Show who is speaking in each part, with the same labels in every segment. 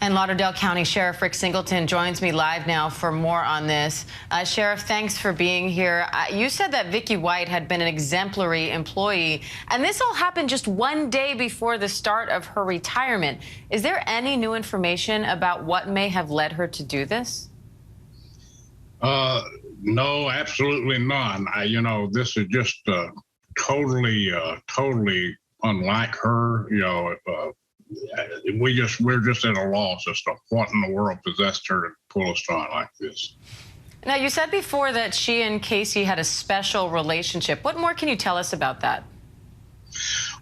Speaker 1: And Lauderdale County Sheriff Rick Singleton joins me live now for more on this. Sheriff, thanks for being here. You said that Vicki White had been an exemplary employee, and this all happened just one day before the start of her retirement. Is there any new information about what may have led her to do this?
Speaker 2: No, absolutely none. This is just totally unlike her. We're just at a loss as to what in the world possessed her to pull a stunt like this.
Speaker 1: Now, you said before that she and Casey had a special relationship. What more can you tell us about that?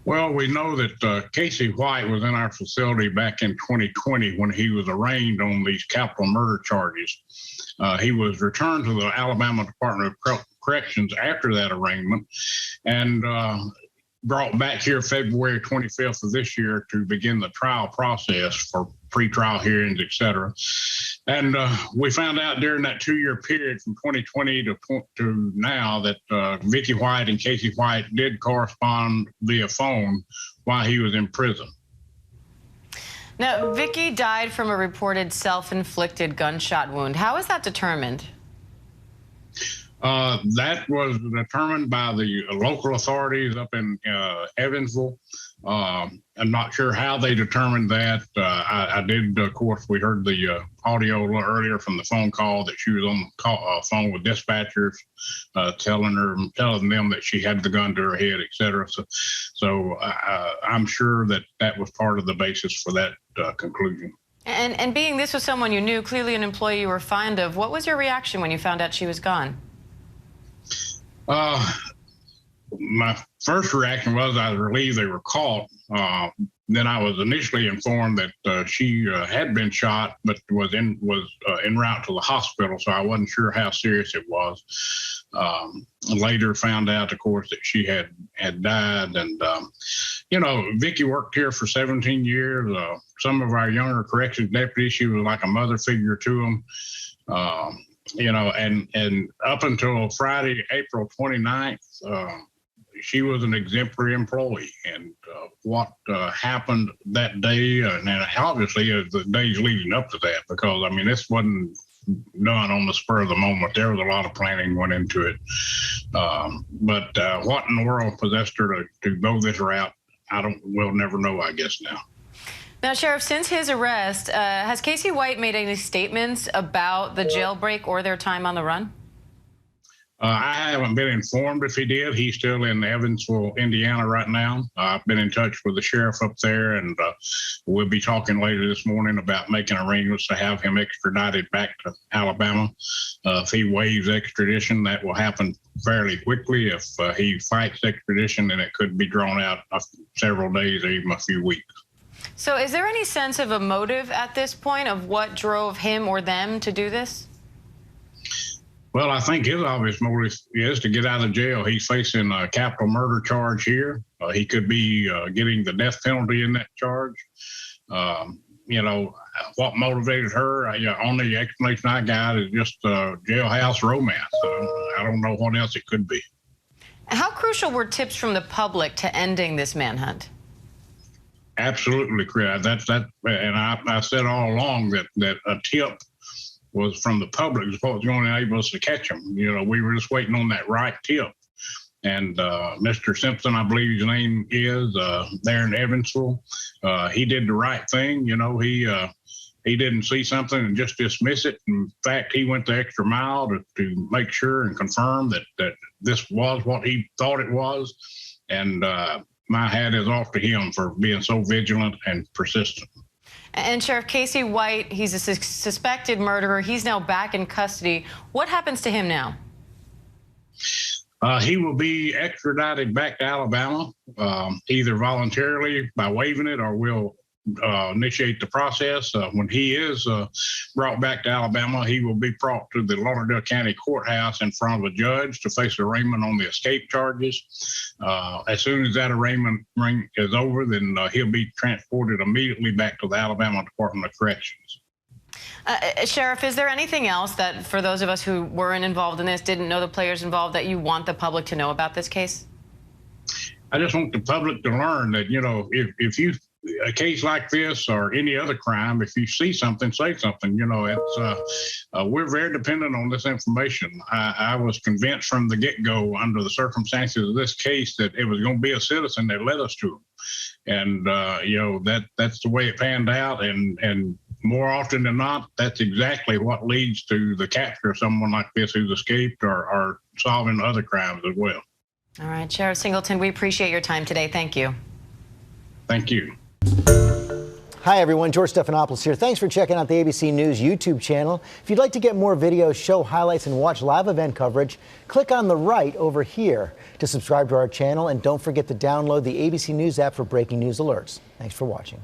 Speaker 2: Well, we know that Casey White was in our facility back in 2020 when he was arraigned on these capital murder charges. He was returned to the Alabama Department of Corrections after that arraignment and brought back here February 25th of this year to begin the trial process for pretrial hearings, etc. And we found out during that 2-year period from 2020 to now that Vicki White and Casey White did correspond via phone while he was in prison.
Speaker 1: Now, Vicki died from a reported self-inflicted gunshot wound. How is that determined?
Speaker 2: That was determined by the local authorities up in Evansville. I'm not sure how they determined that. I did, of course, we heard the audio a little earlier from the phone call that she was on the phone with dispatchers, telling them that she had the gun to her head, etc. So I'm sure that was part of the basis for that conclusion.
Speaker 1: And being this was someone you knew, clearly an employee you were fond of, what was your reaction when you found out she was gone?
Speaker 2: My first reaction was I was relieved they were caught. Then I was initially informed that she had been shot, but was en route to the hospital, so I wasn't sure how serious it was. Later found out, of course, that she had died. And, Vicki worked here for 17 years. Some of our younger corrections deputies, she was like a mother figure to them. And up until Friday, April 29th, she was an exemplary employee. And what happened that day, and obviously the days leading up to that, because, this wasn't done on the spur of the moment. There was a lot of planning went into it. But what in the world possessed her to go this route, we'll never know, I guess, now.
Speaker 1: Now, Sheriff, since his arrest, has Casey White made any statements about the jailbreak or their time on the run?
Speaker 2: I haven't been informed if he did. He's still in Evansville, Indiana right now. I've been in touch with the sheriff up there, and we'll be talking later this morning about making arrangements to have him extradited back to Alabama. If he waives extradition, that will happen fairly quickly. If he fights extradition, then it could be drawn out several days or even a few weeks.
Speaker 1: So is there any sense of a motive at this point of what drove him or them to do this?
Speaker 2: Well, I think his obvious motive is to get out of jail. He's facing a capital murder charge here. He could be getting the death penalty in that charge. What motivated her, only explanation I got is just jailhouse romance. I don't know what else it could be.
Speaker 1: How crucial were tips from the public to ending this manhunt?
Speaker 2: Absolutely, Chris. And I said all along that a tip was from the public is what was going to enable us to catch them. We were just waiting on that right tip. And Mr. Simpson, I believe his name is, there in Evansville, he did the right thing. He didn't see something and just dismiss it. In fact, he went the extra mile to make sure and confirm that this was what he thought it was. And my hat is off to him for being so vigilant and persistent.
Speaker 1: And Sheriff Casey White, he's a suspected murderer. He's now back in custody. What happens to him now?
Speaker 2: He will be extradited back to Alabama, either voluntarily by waiving it, or we'll initiate the process. When he is brought back to Alabama, he will be brought to the Lauderdale County Courthouse in front of a judge to face arraignment on the escape charges. As soon as that arraignment is over, then he'll be transported immediately back to the Alabama Department of Corrections.
Speaker 1: Sheriff, is there anything else that, for those of us who weren't involved in this, didn't know the players involved, that you want the public to know about this case?
Speaker 2: I just want the public to learn that, if a case like this or any other crime, if you see something, say something. You know, we're very dependent on this information. I was convinced from the get-go, under the circumstances of this case, that it was going to be a citizen that led us to him. And you know, that's the way it panned out. And more often than not, that's exactly what leads to the capture of someone like this who's escaped or solving other crimes as well.
Speaker 1: All right, Sheriff Singleton, we appreciate your time today. Thank you.
Speaker 2: Thank you.
Speaker 3: Hi, everyone. George Stephanopoulos here. Thanks for checking out the ABC News YouTube channel. If you'd like to get more videos, show highlights, and watch live event coverage, click on the right over here to subscribe to our channel. And don't forget to download the ABC News app for breaking news alerts. Thanks for watching.